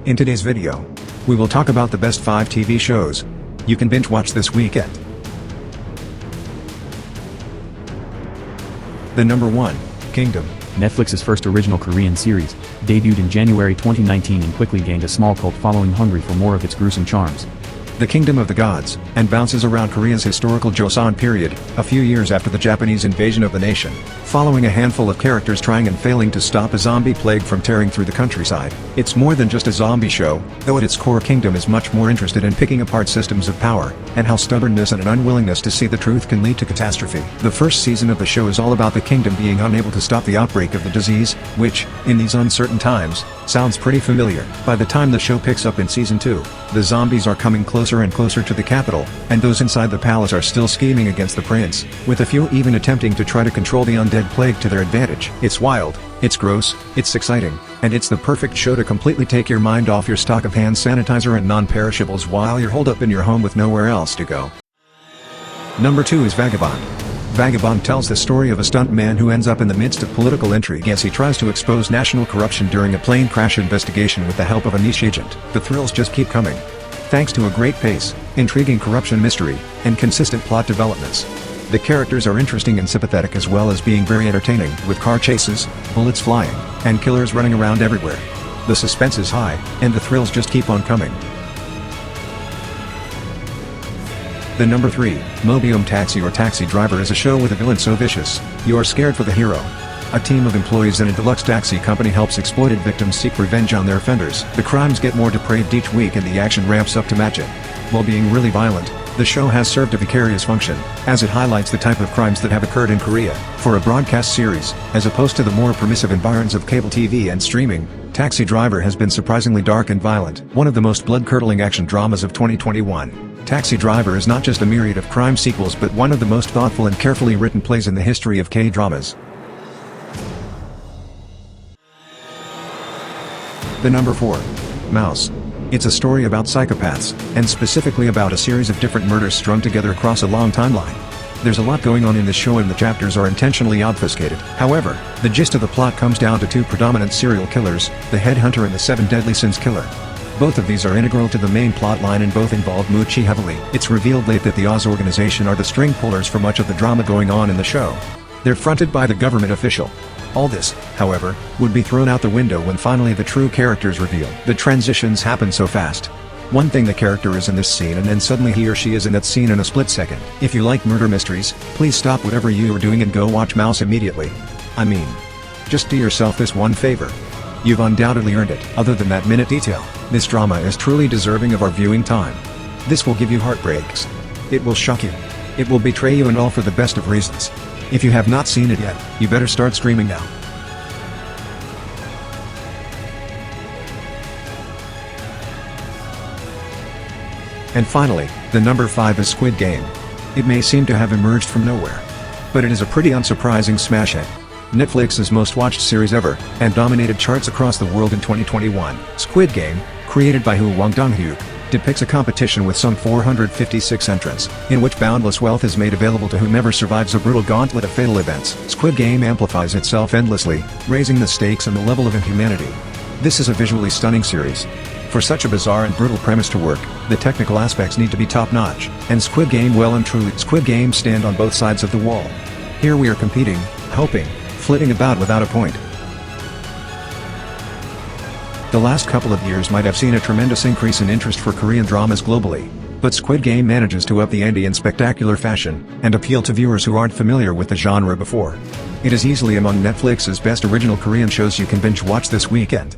In today's video, we will talk about the best 5 TV shows you can binge watch this weekend. The number 1, Kingdom. Netflix's first original Korean series, debuted in January 2019 and quickly gained a small cult following hungry for more of its gruesome charms. The Kingdom of the Gods, and bounces around Korea's historical Joseon period, a few years after the Japanese invasion of the nation, following a handful of characters trying and failing to stop a zombie plague from tearing through the countryside. It's more than just a zombie show, though at its core Kingdom is much more interested in picking apart systems of power, and how stubbornness and an unwillingness to see the truth can lead to catastrophe. The first season of the show is all about the kingdom being unable to stop the outbreak of the disease, which, in these uncertain times, sounds pretty familiar. By the time the show picks up in season 2, the zombies are coming closer and closer to the capital, and those inside the palace are still scheming against the prince, with a few even attempting to try to control the undead plague to their advantage. It's wild, it's gross, it's exciting, and it's the perfect show to completely take your mind off your stock of hand sanitizer and non-perishables while you're holed up in your home with nowhere else to go. Number 2 is Vagabond. Vagabond tells the story of a stuntman who ends up in the midst of political intrigue as he tries to expose national corruption during a plane crash investigation with the help of a niche agent. The thrills just keep coming, thanks to a great pace, intriguing corruption mystery, and consistent plot developments. The characters are interesting and sympathetic as well as being very entertaining, with car chases, bullets flying, and killers running around everywhere. The suspense is high, and the thrills just keep on coming. The number 3, Mobium Taxi or Taxi Driver is a show with a villain so vicious, you're scared for the hero. A team of employees in a deluxe taxi company helps exploited victims seek revenge on their offenders. The crimes get more depraved each week and the action ramps up to match it. While being really violent, the show has served a vicarious function, as it highlights the type of crimes that have occurred in Korea. For a broadcast series, as opposed to the more permissive environs of cable TV and streaming, Taxi Driver has been surprisingly dark and violent. One of the most blood-curdling action dramas of 2021. Taxi Driver is not just a myriad of crime sequels but one of the most thoughtful and carefully written plays in the history of K-dramas. The number 4, Mouse. It's a story about psychopaths, and specifically about a series of different murders strung together across a long timeline. There's a lot going on in this show and the chapters are intentionally obfuscated. However, the gist of the plot comes down to 2 predominant serial killers, the Headhunter and the 7 Deadly Sins Killer. Both of these are integral to the main plotline and both involve Moochie heavily. It's revealed late that the Oz organization are the string pullers for much of the drama going on in the show. They're fronted by the government official. All this, however, would be thrown out the window when finally the true characters reveal. The transitions happen so fast. One thing the character is in this scene and then suddenly he or she is in that scene in a split second. If you like murder mysteries, please stop whatever you are doing and go watch Mouse immediately. I mean, just do yourself this one favor. You've undoubtedly earned it. Other than that minute detail, this drama is truly deserving of our viewing time. This will give you heartbreaks. It will shock you. It will betray you and all for the best of reasons. If you have not seen it yet, you better start streaming now. And finally, the number 5 is Squid Game. It may seem to have emerged from nowhere, but it is a pretty unsurprising smash hit. Netflix's most watched series ever, and dominated charts across the world in 2021. Squid Game, created by Wang Dong-hyuk, depicts a competition with some 456 entrants, in which boundless wealth is made available to whomever survives a brutal gauntlet of fatal events. Squid Game amplifies itself endlessly, raising the stakes and the level of inhumanity. This is a visually stunning series. For such a bizarre and brutal premise to work, the technical aspects need to be top-notch, and Squid Game well and truly. Squid Game stand on both sides of the wall. Here we are competing, hoping, flitting about without a point. The last couple of years might have seen a tremendous increase in interest for Korean dramas globally, but Squid Game manages to up the ante in spectacular fashion, and appeal to viewers who aren't familiar with the genre before. It is easily among Netflix's best original Korean shows you can binge watch this weekend.